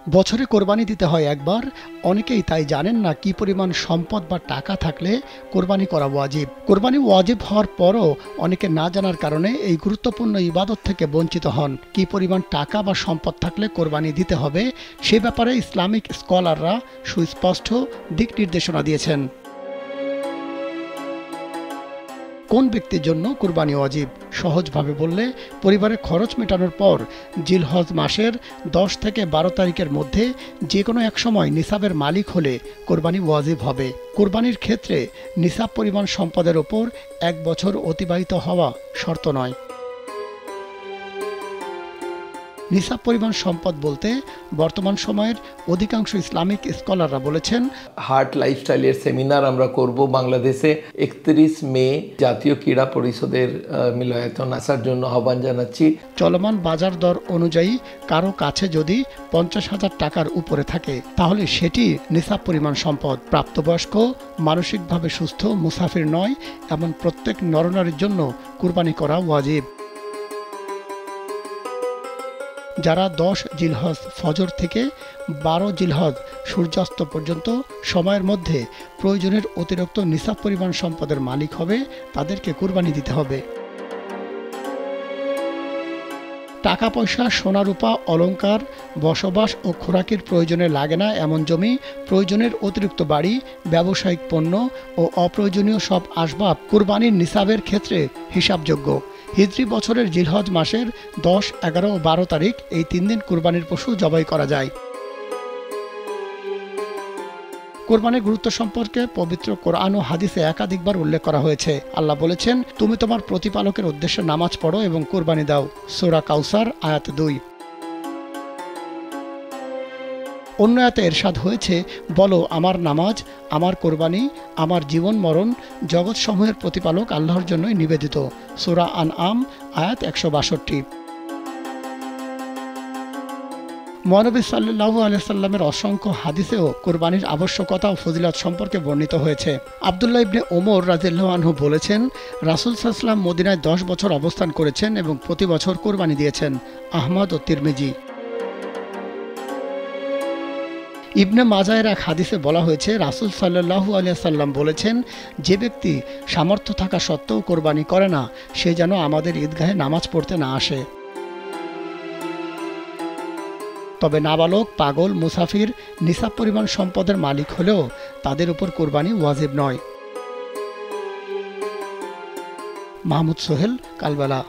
বছরে কোরবানি দিতে হয় একবার। অনেকেই তাই জানেন না কি পরিমাণ সম্পদ বা টাকা থাকলে কোরবানি করা ওয়াজিব। কোরবানি ওয়াজিব হওয়ার পরও অনেকে না জানার কারণে এই গুরুত্বপূর্ণ ইবাদত থেকে বঞ্চিত হন। কি পরিমাণ টাকা বা সম্পদ থাকলে কোরবানি দিতে হবে সে ব্যাপারে ইসলামিক স্কলাররা সুস্পষ্ট দিক নির্দেশনা দিয়েছেন। কোন ব্যক্তির জন্য কুরবানি ওয়াজিব? সহজভাবে বললে, পরিবারের খরচ মেটানোর পর জিলহজ মাসের 10 থেকে 12 তারিখের মধ্যে যে কোনো এক সময় নিসাবের মালিক হলে কোরবানি ওয়াজিব হবে। কোরবানির ক্ষেত্রে নিসাব পরিমাণ সম্পদের ওপর 1 বছর অতিবাহিত হওয়া শর্ত নয়। নিসাব পরিমাণ সম্পদ বলতে বর্তমান সময়ের অধিকাংশ ইসলামিক স্কলাররা বলেছেন, হার্ট লাইফস্টাইলের সেমিনার আমরা করব বাংলাদেশে 31 মে। জাতীয় ক্রীড়া পরিষদের মিলনায়তন আসার জন্য আহ্বান জানাচ্ছি। চলমান বাজার দর অনুযায়ী কারো কাছে যদি 50,000 টাকার উপরে থাকে তাহলে সেটি নিসাব পরিমাণ সম্পদ। প্রাপ্তবয়স্ক, মানসিকভাবে সুস্থ, মুসাফির নয় এমন প্রত্যেক নরনারীর জন্য কুরবানি করা ওয়াজিব। যারা 10 জিলহজ ফজর থেকে 12 জিলহজ সূর্যাস্ত পর্যন্ত সময়ের মধ্যে প্রয়োজনের অতিরিক্ত নিসাব পরিমাণ সম্পদের মালিক হবে তাদেরকে কুরবানি দিতে হবে। টাকা পয়সা, সোনা রূপা, অলংকার, বসবাস ও খোরাকের প্রয়োজনে লাগে না এমন জমি, প্রয়োজনের অতিরিক্ত বাড়ি, ব্যবসায়িক পণ্য ও অপ্রয়োজনীয় সব আসবাব কুরবানির নিসাবের ক্ষেত্রে হিসাবযোগ্য। হিজরি বছরের জিলহজ মাসের 10, 11 ও 12 তারিখ এই 3 দিন কুরবানির পশু জবাই করা যায়। কোরবানির গুরুত্ব সম্পর্কে পবিত্র কোরআন ও হাদিসে একাধিকবার উল্লেখ করা হয়েছে। আল্লাহ বলেছেন, তুমি তোমার প্রতিপালকের উদ্দেশ্যে নামাজ পড়ো এবং কোরবানি দাও। সূরা কাউসার আয়াত 2। অন্য আয়াতে ইরশাদ হয়েছে, বলো আমার নামাজ, আমার কোরবানি, আমার জীবন মরণ জগৎসমূহের প্রতিপালক আল্লাহর জন্যই নিবেদিত। সূরা আনআম আয়াত 162। মহানবী সাল্লাল্লাহু আলাইহি সাল্লামের অসংখ্য হাদিসেও কোরবানির আবশ্যকতা ও ফজিলত সম্পর্কে বর্ণিত হয়েছে। আব্দুল্লাহ ইবনে ওমর রাদিয়াল্লাহু আনহু বলেছেন, রাসূল সাল্লাল্লাহু আলাইহি ওয়াসাল্লাম মদিনায় 10 বছর অবস্থান করেছেন এবং প্রতি বছর কোরবানি দিয়েছেন। আহমদ ও তিরমিজি। ইবনে মাজাহের এক হাদিসে বলা হয়েছে, রাসূল সাল্লাল্লাহু আলাইহি সাল্লাম বলেছেন, যে ব্যক্তি সামর্থ্য থাকা সত্ত্বেও কোরবানি করে না সে যেন আমাদের ঈদগাহে নামাজ পড়তে না আসে। তবে নাবালক, পাগল, মুসাফির নিসাব পরিমাণ সম্পদের মালিক হলেও তাদের উপর কোরবানি ওয়াজিব নয়। মাহমুদ সোহেল, কালবেলা।